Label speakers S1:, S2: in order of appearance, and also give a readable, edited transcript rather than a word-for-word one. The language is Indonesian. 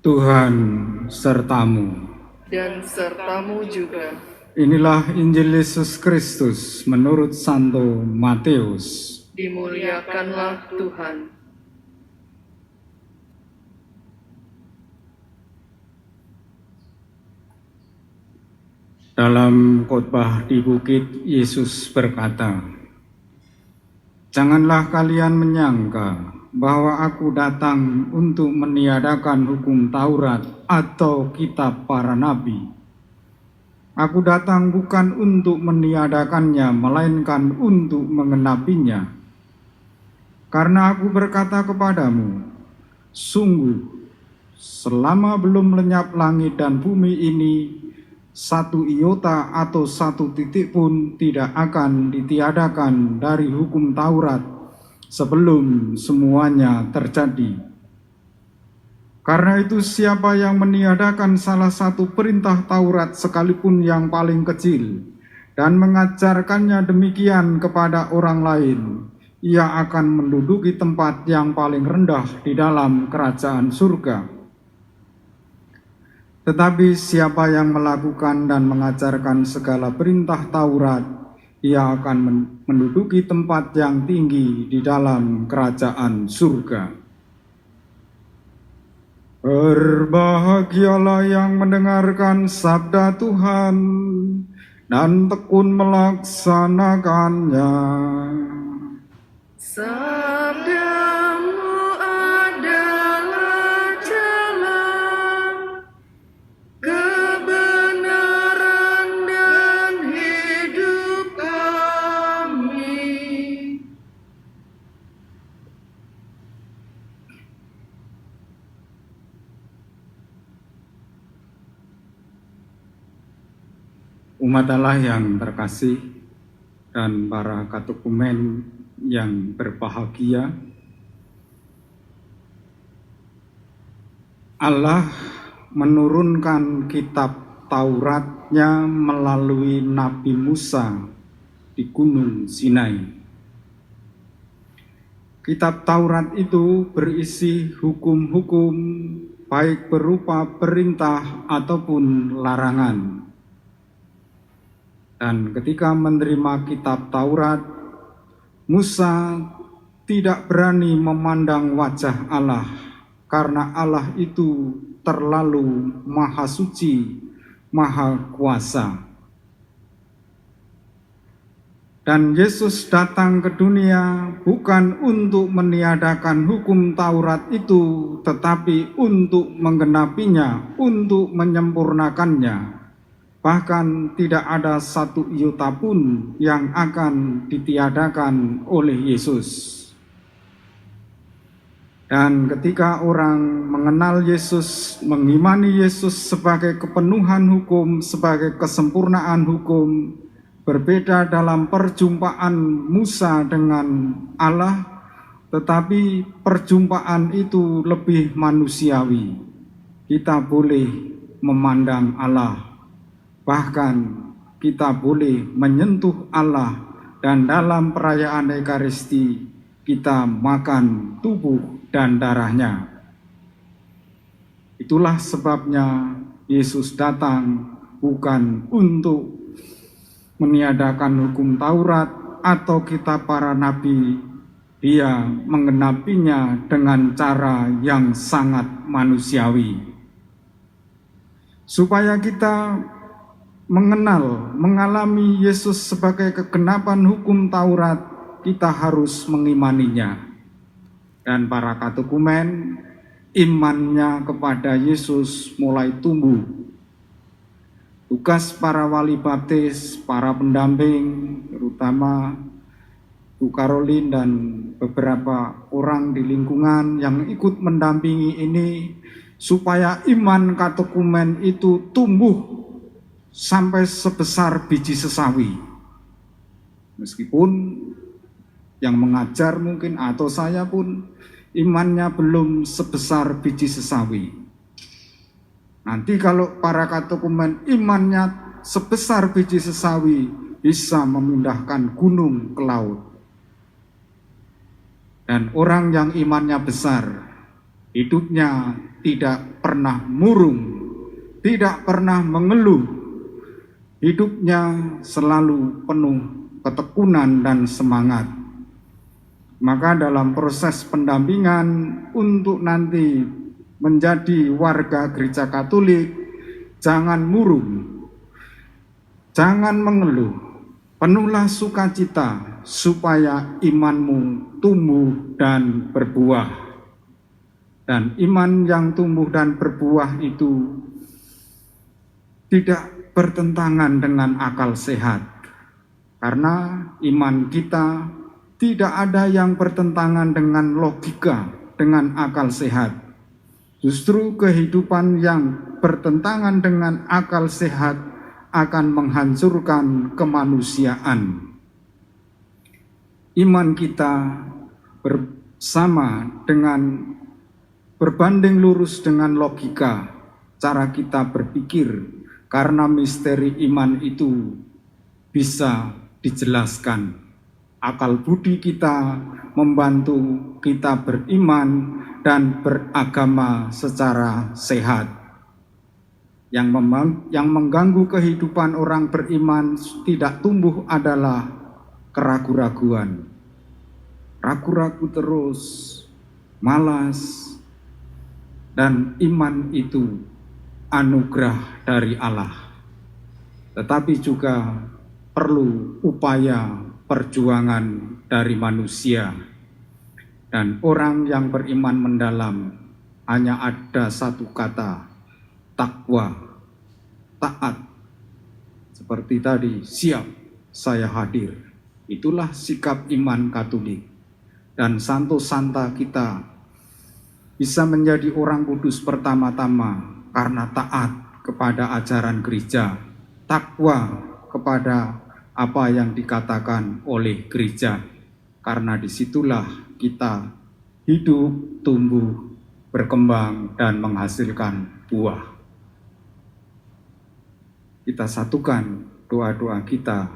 S1: Tuhan sertamu.
S2: Dan sertamu juga.
S1: Inilah Injil Yesus Kristus menurut Santo Matius.
S2: Dimuliakanlah Tuhan.
S1: Dalam khotbah di bukit, Yesus berkata, "Janganlah kalian menyangka bahwa aku datang untuk meniadakan hukum Taurat atau kitab para nabi. Aku datang bukan untuk meniadakannya, melainkan untuk mengenapinya. Karena aku berkata kepadamu, sungguh, selama belum lenyap langit dan bumi ini, satu iota atau satu titik pun tidak akan ditiadakan dari hukum Taurat sebelum semuanya terjadi. Karena itu siapa yang meniadakan salah satu perintah Taurat sekalipun yang paling kecil dan mengajarkannya demikian kepada orang lain, ia akan menduduki tempat yang paling rendah di dalam kerajaan surga. Tetapi siapa yang melakukan dan mengajarkan segala perintah Taurat, ia akan menduduki tempat yang tinggi di dalam kerajaan surga. Berbahagialah yang mendengarkan sabda Tuhan dan tekun melaksanakannya.
S2: Sabdamu adalah jalan, kebenaran dan hidup kami.
S1: Umat Allah yang terkasih dan para katekumen yang berbahagia, Allah menurunkan kitab Tauratnya melalui Nabi Musa di Gunung Sinai. Kitab Taurat itu berisi hukum-hukum baik berupa perintah ataupun larangan. Dan ketika menerima kitab Taurat, Musa tidak berani memandang wajah Allah karena Allah itu terlalu maha suci, maha kuasa. Dan Yesus datang ke dunia bukan untuk meniadakan hukum Taurat itu, tetapi untuk menggenapinya, untuk menyempurnakannya. Bahkan tidak ada satu iota pun yang akan ditiadakan oleh Yesus. Dan ketika orang mengenal Yesus, mengimani Yesus sebagai kepenuhan hukum, sebagai kesempurnaan hukum, berbeda dalam perjumpaan Musa dengan Allah, tetapi perjumpaan itu lebih manusiawi. Kita boleh memandang Allah. Bahkan kita boleh menyentuh Allah dan dalam perayaan Ekaristi kita makan tubuh dan darahnya. Itulah sebabnya Yesus datang bukan untuk meniadakan hukum Taurat atau kitab para nabi. Dia menggenapinya dengan cara yang sangat manusiawi. Supaya kita mengalami Yesus sebagai kegenapan hukum Taurat, kita harus mengimaninya. Dan para katekumen, imannya kepada Yesus mulai tumbuh. Tugas para wali baptis, para pendamping, terutama Bu Karolin dan beberapa orang di lingkungan yang ikut mendampingi ini, supaya iman katekumen itu tumbuh sampai sebesar biji sesawi. Meskipun yang mengajar mungkin atau saya pun imannya belum sebesar biji sesawi. Nanti kalau para katekumen imannya sebesar biji sesawi, bisa memindahkan gunung ke laut. Dan orang yang imannya besar hidupnya tidak pernah murung, tidak pernah mengeluh, hidupnya selalu penuh ketekunan dan semangat. Maka dalam proses pendampingan untuk nanti menjadi warga gereja Katolik, jangan murung, jangan mengeluh, penuhlah sukacita supaya imanmu tumbuh dan berbuah. Dan iman yang tumbuh dan berbuah itu tidak bertentangan dengan akal sehat. Karena iman kita tidak ada yang bertentangan dengan logika, dengan akal sehat. Justru kehidupan yang bertentangan dengan akal sehat akan menghancurkan kemanusiaan. Iman kita bersama dengan berbanding lurus dengan logika, cara kita berpikir, karena misteri iman itu bisa dijelaskan. Akal budi kita membantu kita beriman dan beragama secara sehat. Yang mengganggu kehidupan orang beriman tidak tumbuh adalah keraguan-raguan. Ragu-ragu terus, malas, dan iman itu anugerah dari Allah. Tetapi juga perlu upaya perjuangan dari manusia. Dan orang yang beriman mendalam hanya ada satu kata, takwa, taat. Seperti tadi, siap, saya hadir. Itulah sikap iman Katolik. Dan Santo Santa kita bisa menjadi orang kudus pertama-tama karena taat kepada ajaran gereja, takwa kepada apa yang dikatakan oleh gereja. Karena disitulah kita hidup, tumbuh, berkembang, dan menghasilkan buah. Kita satukan doa-doa kita